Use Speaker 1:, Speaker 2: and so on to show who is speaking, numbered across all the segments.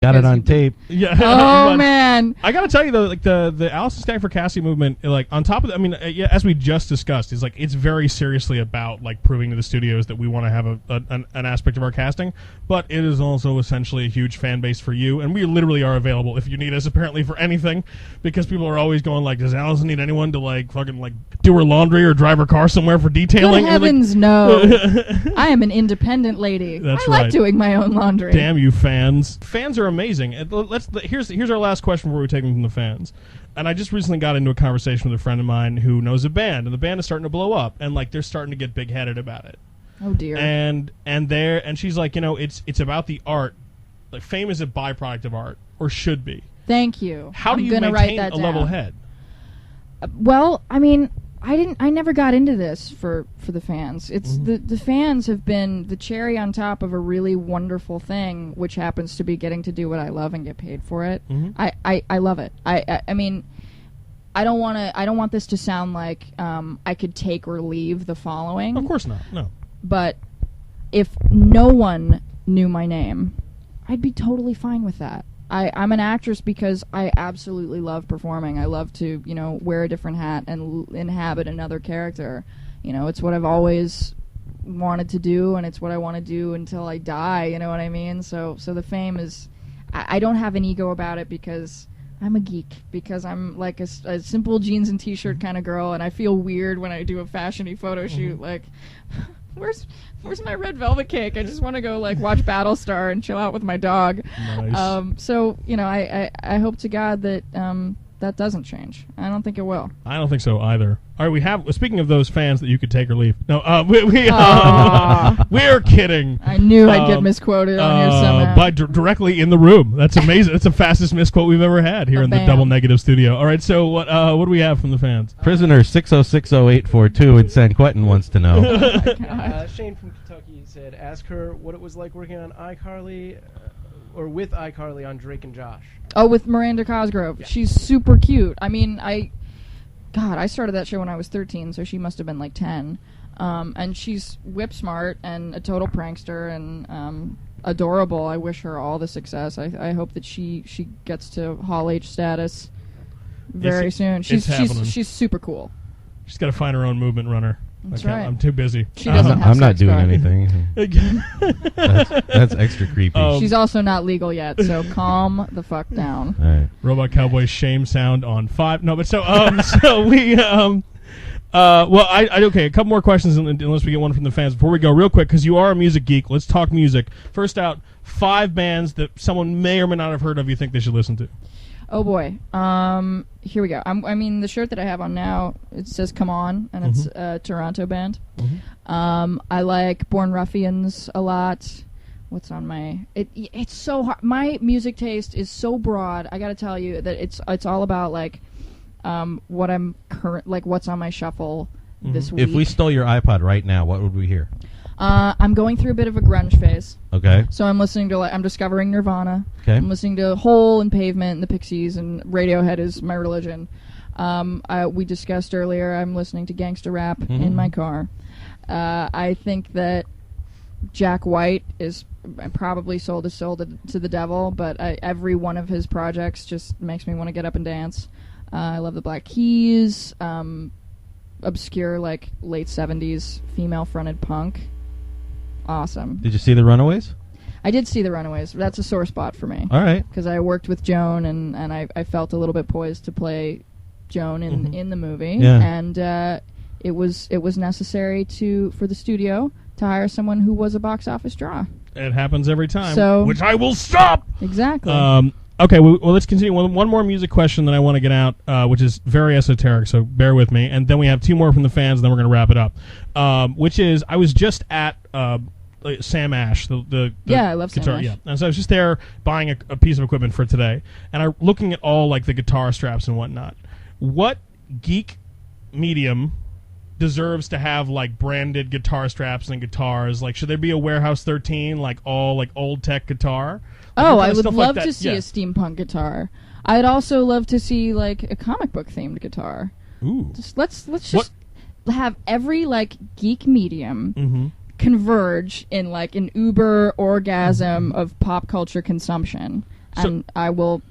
Speaker 1: Got it on tape.
Speaker 2: Yeah.
Speaker 3: Oh man!
Speaker 2: I gotta tell you though, like the Allison Scagliotti for Cassie movement, like on top of that, I mean, yeah, as we just discussed, is like it's very seriously about like proving to the studios that we want to have an aspect of our casting, but it is also essentially a huge fan base for you, and we literally are available if you need us apparently for anything, because people are always going like, does Allison need anyone to like fucking like do her laundry or drive her car somewhere for detailing?
Speaker 3: Good heavens, no! I am an independent lady.
Speaker 2: That's
Speaker 3: I like doing my own laundry.
Speaker 2: Damn you, fans! Fans are amazing. Here's our last question before we take them from the fans. And I just recently got into a conversation with a friend of mine who knows a band, and the band is starting to blow up, and like they're starting to get big headed about it.
Speaker 3: Oh dear.
Speaker 2: And she's like, it's about the art. Like fame is a byproduct of art, or should be.
Speaker 3: Thank you.
Speaker 2: How do you maintain a level head?
Speaker 3: Well, I mean, I never got into this for the fans. It's the fans have been the cherry on top of a really wonderful thing, which happens to be getting to do what I love and get paid for it. I love it. I mean, I don't want this to sound like I could take or leave the following.
Speaker 2: Of course not. No.
Speaker 3: But if no one knew my name, I'd be totally fine with that. I'm an actress because I absolutely love performing. I love to, wear a different hat and inhabit another character. It's what I've always wanted to do, and it's what I want to do until I die, you know what I mean? So the fame is... I don't have an ego about it because I'm a geek, because I'm like a simple jeans and t-shirt kind of girl, and I feel weird when I do a fashion-y photo shoot, like... Where's my red velvet cake? I just want to go like watch Battlestar and chill out with my dog.
Speaker 2: Nice.
Speaker 3: So I hope to God that that doesn't change. I don't think it will.
Speaker 2: I don't think so either. All right, we have. Speaking of those fans that you could take or leave. No, we're kidding.
Speaker 3: I knew I'd get misquoted on here somehow.
Speaker 2: But directly in the room. That's amazing. That's the fastest misquote we've ever had here in the Double Negative studio. All right, so what do we have from the fans?
Speaker 1: Prisoner 6060842 in San Quentin wants to know.
Speaker 3: Oh my God.
Speaker 4: Shane from Kentucky said, ask her what it was like working on iCarly, or with iCarly on Drake and Josh.
Speaker 3: Oh, with Miranda Cosgrove. Yeah. She's super cute. I mean, I started that show when I was 13, so she must have been like 10. And she's whip smart and a total prankster and adorable. I wish her all the success. I hope that she gets to Hall H status very soon. She's super cool.
Speaker 2: She's got to find her own movement runner.
Speaker 3: That's right.
Speaker 2: I'm too busy.
Speaker 3: She doesn't have
Speaker 1: I'm not
Speaker 3: sex
Speaker 1: doing
Speaker 3: card.
Speaker 1: anything. that's extra creepy.
Speaker 3: She's also not legal yet, so calm the fuck down.
Speaker 1: All right.
Speaker 2: Robot Cowboy shame sound on 5. No, but so we okay, a couple more questions unless we get one from the fans before we go real quick, because you are a music geek. Let's talk music. First out, 5 bands that someone may or may not have heard of you think they should listen to.
Speaker 3: Oh boy. Here we go. I mean, the shirt that I have on now, it says "Come On," and it's a Toronto band. I like Born Ruffians a lot. What's on my? It's so hard. My music taste is so broad. I got to tell you that it's all about like what I'm what's on my shuffle this week.
Speaker 1: If we stole your iPod right now, what would we hear?
Speaker 3: I'm going through a bit of a grunge phase.
Speaker 1: Okay.
Speaker 3: So I'm listening to I'm discovering Nirvana.
Speaker 1: Okay.
Speaker 3: I'm listening to Hole and Pavement and the Pixies, and Radiohead is my religion. We discussed earlier, I'm listening to gangster rap in my car. I think that Jack White is probably sold his soul to the devil, but every one of his projects just makes me want to get up and dance. I love the Black Keys, obscure like late 70s female-fronted punk. Awesome.
Speaker 1: Did you see The Runaways?
Speaker 3: I did see The Runaways. That's a sore spot for me.
Speaker 1: All right.
Speaker 3: Because I worked with Joan, and I felt a little bit poised to play Joan in the movie.
Speaker 1: Yeah.
Speaker 3: And it was necessary for the studio to hire someone who was a box office draw.
Speaker 2: It happens every time.
Speaker 3: So,
Speaker 2: which I will stop!
Speaker 3: Exactly.
Speaker 2: Okay, well, let's continue. One more music question that I want to get out, which is very esoteric, so bear with me. And then we have 2 more from the fans, and then we're going to wrap it up. Which is, I was just at Sam Ash, the
Speaker 3: I love
Speaker 2: guitar.
Speaker 3: Sam Ash.
Speaker 2: Yeah, and so I was just there buying a piece of equipment for today, and I'm looking at all like the guitar straps and whatnot. What geek medium deserves to have like branded guitar straps and guitars? Like, should there be a Warehouse 13, like all like old tech guitar?
Speaker 3: Oh, I would love to see a steampunk guitar. I'd also love to see like a comic book themed guitar.
Speaker 2: Ooh.
Speaker 3: Let's just have every like geek medium converge in like an uber orgasm of pop culture consumption. and I will.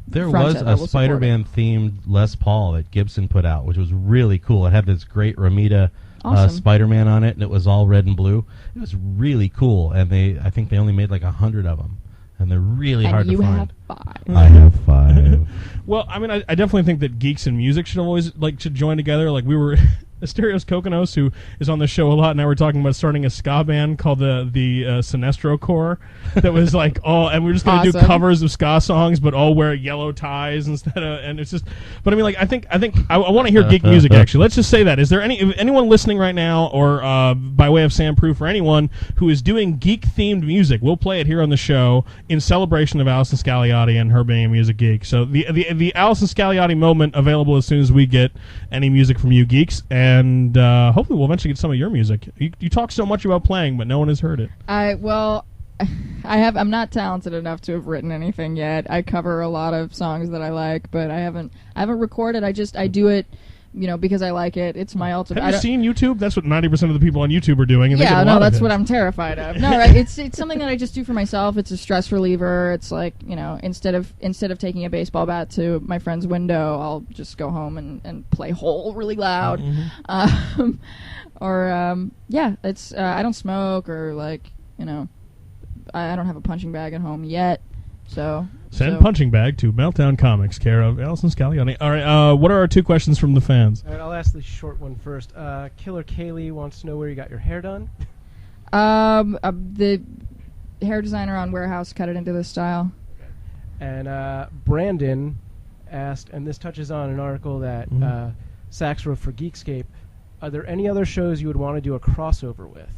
Speaker 1: There
Speaker 3: front
Speaker 1: was
Speaker 3: it. I
Speaker 1: a
Speaker 3: will support
Speaker 1: Spider-Man themed Les Paul that Gibson put out, which was really cool. It had this great Romita
Speaker 3: Awesome.
Speaker 1: Spider-Man on it, and it was all red and blue. It was really cool, and I think they only made like 100 of them, and they're really hard to
Speaker 3: And you
Speaker 1: find.
Speaker 3: have 5.
Speaker 1: I have 5.
Speaker 2: Well, I mean, I definitely think that geeks and music should join together. Like we were, Asterios Kokonos, who is on the show a lot, and I were talking about starting a ska band called the Sinestro Corps. That was like and we were just going to do
Speaker 3: Awesome.
Speaker 2: covers of ska songs, but all wear yellow ties instead of, and it's just. But I mean, like I think I want to hear geek music. Actually, let's just say that. Is there anyone listening right now, or by way of Sandproof, or anyone who is doing geek themed music? We'll play it here on the show in celebration of Allison Scagliotti and her being a music geek. So the Allison Scagliotti moment available as soon as we get any music from you geeks, and hopefully we'll eventually get some of your music. You talk so much about playing, but no one has heard it.
Speaker 3: I'm not talented enough to have written anything yet. I cover a lot of songs that I like, but I haven't recorded. I do it, because I like it. It's my ultimate.
Speaker 2: Have you seen YouTube? That's what 90% of the people on YouTube are doing. And they get a lot
Speaker 3: that's
Speaker 2: of
Speaker 3: what
Speaker 2: hits.
Speaker 3: I'm terrified of. No, right? It's something that I just do for myself. It's a stress reliever. It's like, instead of taking a baseball bat to my friend's window, I'll just go home and play Hole really loud.
Speaker 2: Mm-hmm.
Speaker 3: It's I don't smoke or I don't have a punching bag at home yet.
Speaker 2: Send punching bag to Meltdown Comics, care of Allison Scagliotti. All right, what are our 2 questions from the fans?
Speaker 4: All right, I'll ask the short one first. Killer Kaylee wants to know where you got your hair done.
Speaker 3: The hair designer on Warehouse cut it into this style.
Speaker 4: And Brandon asked, and this touches on an article that Sax wrote for Geekscape, are there any other shows you would want to do a crossover with?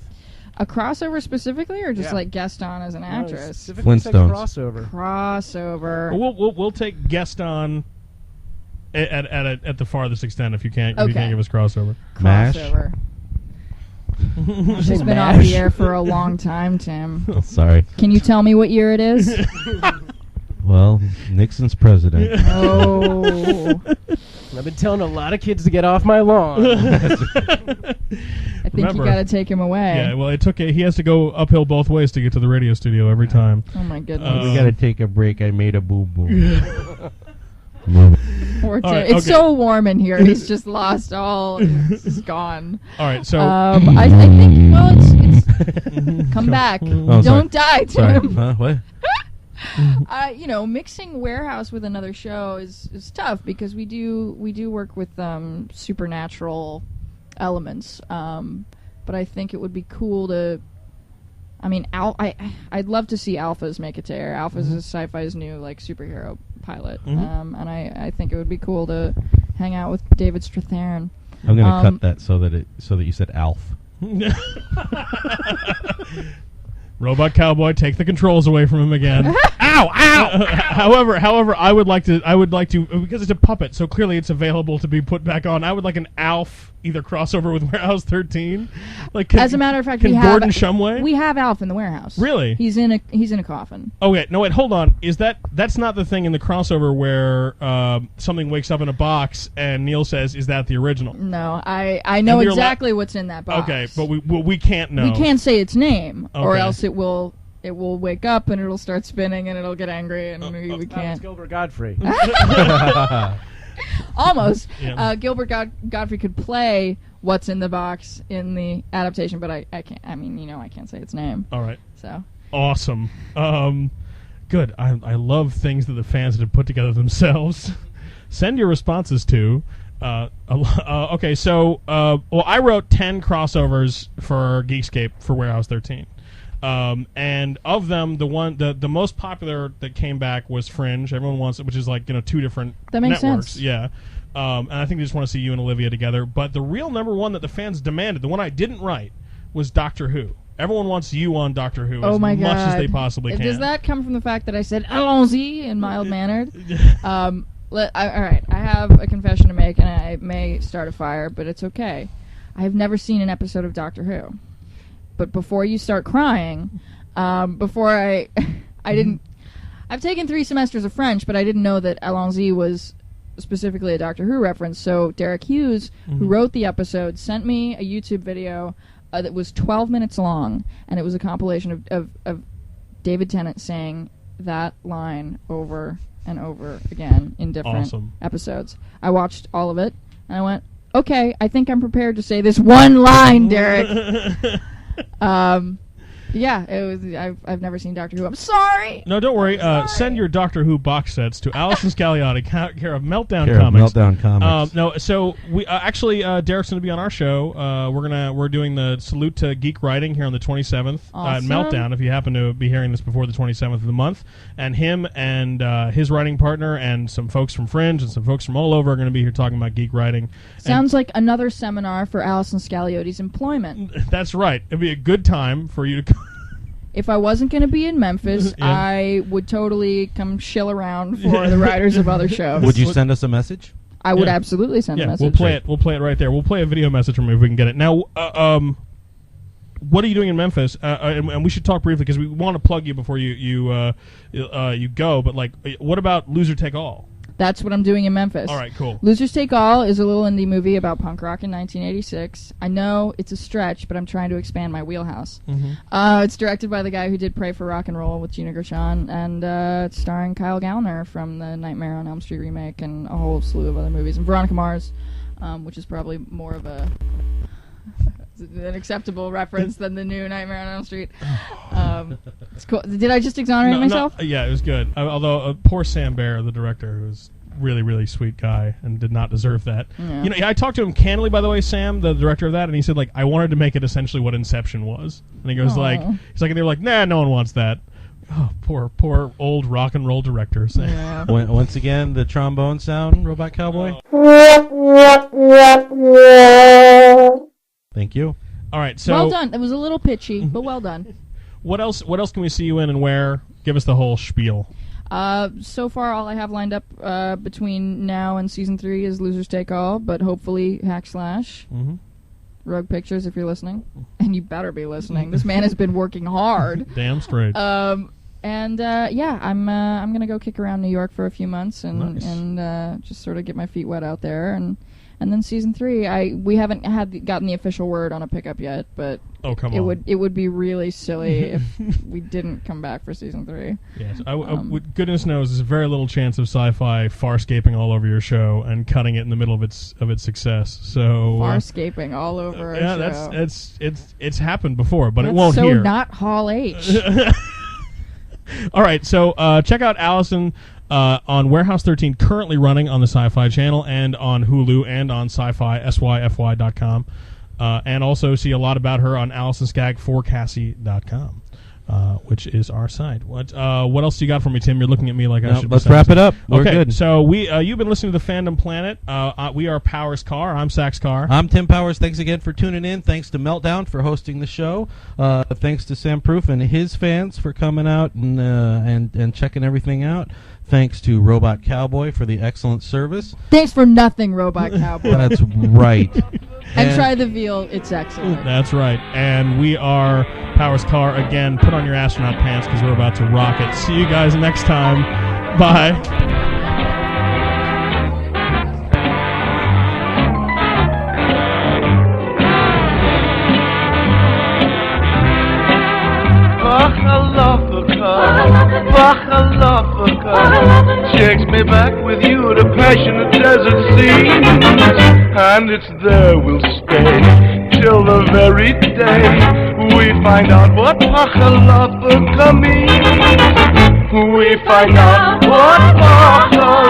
Speaker 3: A crossover specifically, or just
Speaker 4: Yeah.
Speaker 3: like guest on as an actress?
Speaker 4: Specifically said
Speaker 1: Flintstones.
Speaker 4: crossover.
Speaker 3: Crossover.
Speaker 2: We'll take guest on at the farthest extent if you can't
Speaker 3: Okay.
Speaker 2: give us crossover.
Speaker 1: MASH?
Speaker 3: Crossover. She's
Speaker 4: Say
Speaker 3: been
Speaker 4: MASH.
Speaker 3: off the air for a long time, Tim.
Speaker 1: Sorry.
Speaker 3: Can you tell me what year it is?
Speaker 1: Well, Nixon's president.
Speaker 3: Oh.
Speaker 4: I've been telling a lot of kids to get off my lawn.
Speaker 3: I think
Speaker 2: Remember-
Speaker 3: you got to take him away.
Speaker 2: Yeah, well, he has to go uphill both ways to get to the radio studio every time.
Speaker 3: Oh my goodness.
Speaker 1: We gotta take a break. I made a boo-boo.
Speaker 3: Poor Tim.
Speaker 2: All right,
Speaker 3: It's
Speaker 2: okay.
Speaker 3: so warm in here. He's just lost all. It's gone.
Speaker 2: All right, so
Speaker 3: I think. Well, it's come back.
Speaker 1: Oh, sorry.
Speaker 3: Don't die,
Speaker 1: Sorry.
Speaker 3: Tim.
Speaker 1: What?
Speaker 3: Mixing Warehouse with another show is tough because we do work with supernatural elements. But I think it would be cool to. I mean, I'd love to see Alphas make it to air. Alphas is Sci-Fi's new superhero pilot, and I think it would be cool to hang out with David Strathairn.
Speaker 1: I'm gonna cut that so that you said Alf.
Speaker 2: Robot Cowboy, take the controls away from him again. Ow! Ow! However, I would like to because it's a puppet, so clearly it's available to be put back on. I would like an Alf either crossover with Warehouse 13.
Speaker 3: As a matter of fact,
Speaker 2: can
Speaker 3: we
Speaker 2: Gordon
Speaker 3: have
Speaker 2: Shumway?
Speaker 3: we have Alf in the warehouse.
Speaker 2: Really?
Speaker 3: He's in a coffin.
Speaker 2: Okay, no wait, hold on. That's not the thing in the crossover where something wakes up in a box and Neil says, "Is that the original?"
Speaker 3: No, I know
Speaker 2: And we're
Speaker 3: exactly what's in that box.
Speaker 2: Okay, but we can't know.
Speaker 3: We can't say its name, or
Speaker 2: Okay.
Speaker 3: else it will wake up and it'll start spinning and it'll get angry and we
Speaker 4: It's
Speaker 3: can't.
Speaker 4: Gilbert Godfrey.
Speaker 3: Almost.
Speaker 2: Yeah.
Speaker 3: Gilbert Godfrey could play what's in the box in the adaptation, but I can't. I mean, I can't say its name.
Speaker 2: All right.
Speaker 3: So
Speaker 2: Awesome. Good. I love things that the fans have put together themselves. Send your responses to. Okay, so I wrote 10 crossovers for Geekscape for Warehouse 13. And of them, the most popular that came back was Fringe. Everyone wants it, which is like 2 different
Speaker 3: That makes
Speaker 2: networks.
Speaker 3: sense.
Speaker 2: Yeah. And I think they just want to see you and Olivia together. But the real number one that the fans demanded, the one I didn't write, was Doctor Who. Everyone wants you on Doctor Who
Speaker 3: oh
Speaker 2: as
Speaker 3: my
Speaker 2: much
Speaker 3: God.
Speaker 2: as they possibly can.
Speaker 3: Does that come from the fact that I said allons-y in mild mannered? All right, I have a confession to make, and I may start a fire, but it's okay. I have never seen an episode of Doctor Who. But before you start crying, I didn't. I've taken 3 semesters of French, but I didn't know that allons-y was specifically a Doctor Who reference. So Derek Hughes, who wrote the episode, sent me a YouTube video that was 12 minutes long, and it was a compilation of David Tennant saying that line over and over again in different episodes. I watched all of it, and I went, okay, I think I'm prepared to say this one line, Derek. Yeah, it was. I've never seen Doctor Who. I'm sorry.
Speaker 2: No, don't worry. Send your Doctor Who box sets to Allison Scagliotti, care of Meltdown
Speaker 1: Care
Speaker 2: Comics.
Speaker 1: Of Meltdown Comics.
Speaker 2: No, so we actually Derek's going to be on our show. We're doing the Salute to Geek Writing here on the 27th at Meltdown. If you happen to be hearing this before the 27th of the month, and him and his writing partner and some folks from Fringe and some folks from all over are going to be here talking about geek writing.
Speaker 3: Sounds like another seminar for Allison Scagliotti's employment.
Speaker 2: That's right. It'd be a good time for you to come.
Speaker 3: If I wasn't going to be in Memphis,
Speaker 2: Yeah.
Speaker 3: I would totally come shill around for the writers of other shows.
Speaker 1: Would you send us a message?
Speaker 3: I would absolutely send a message.
Speaker 2: We'll play it. We'll play it right there. We'll play a video message from you if we can get it. Now, what are you doing in Memphis? And we should talk briefly because we want to plug you before you go. But like, what about Loser Take All?
Speaker 3: That's what I'm doing in Memphis.
Speaker 2: All right, cool.
Speaker 3: Losers Take All is a little indie movie about punk rock in 1986. I know it's a stretch, but I'm trying to expand my wheelhouse. It's directed by the guy who did Pray for Rock and Roll with Gina Gershon, and it's starring Kyle Gallner from the Nightmare on Elm Street remake and a whole slew of other movies. And Veronica Mars, which is probably more of an acceptable reference than the new Nightmare on Elm Street. It's cool. Did I just exonerate myself?
Speaker 2: Yeah, it was good. Although poor Sam Baer, the director, who was really, really sweet guy and did not deserve that.
Speaker 3: Yeah.
Speaker 2: You know, I talked to him candidly, by the way, Sam, the director of that, and he said, like, I wanted to make it essentially what Inception was. And he goes,
Speaker 3: Aww.
Speaker 2: and they were like, nah, no one wants that. Oh, poor old rock and roll director. Sam.
Speaker 3: Yeah.
Speaker 1: Once again, the trombone sound, Robot Cowboy. Thank you.
Speaker 2: All right, so
Speaker 3: Well done. It was a little pitchy, but well done.
Speaker 2: What else can we see you in and where? Give us the whole spiel.
Speaker 3: So far, all I have lined up between now and season 3 is Losers Take All, but hopefully Hack Slash, Rogue Pictures, if you're listening, and you better be listening. This man has been working hard.
Speaker 2: Damn straight.
Speaker 3: I'm gonna go kick around New York for a few months and just sort of get my feet wet out there, and then season 3, we haven't gotten the official word on a pickup yet, but it would be really silly if we didn't come back for season 3.
Speaker 2: Yes, goodness knows there's very little chance of sci-fi farscaping all over your show and cutting it in the middle of its success. So
Speaker 3: farscaping all over.
Speaker 2: Yeah, it's happened before, but
Speaker 3: that's
Speaker 2: it won't
Speaker 3: so
Speaker 2: here.
Speaker 3: Not Hall H.
Speaker 2: All right, so check out Allison on Warehouse 13, currently running on the Sci-Fi Channel and on Hulu and on sci-fi, syfy.com. And also see a lot about her on AllisonScag4Cassie.com, which is our site. What else do you got for me, Tim? You're looking at me like I should.
Speaker 1: Let's wrap it up. We're good.
Speaker 2: So you've been listening to the Fandom Planet. We are Powers Carr. I'm Sax Carr.
Speaker 1: I'm Tim Powers. Thanks again for tuning in. Thanks to Meltdown for hosting the show. Thanks to Sam Proof and his fans for coming out and checking everything out. Thanks to Robot Cowboy for the excellent service.
Speaker 3: Thanks for nothing, Robot Cowboy.
Speaker 1: That's right.
Speaker 3: And try the veal. It's excellent.
Speaker 2: That's right. And we are Powers Carr again. Put on your astronaut pants because we're about to rock it. See you guys next time. Bye.
Speaker 5: Takes me back with you to passionate desert scenes, and it's there we'll stay till the very day we find out what Pachalafka means. We find out what Pachalafka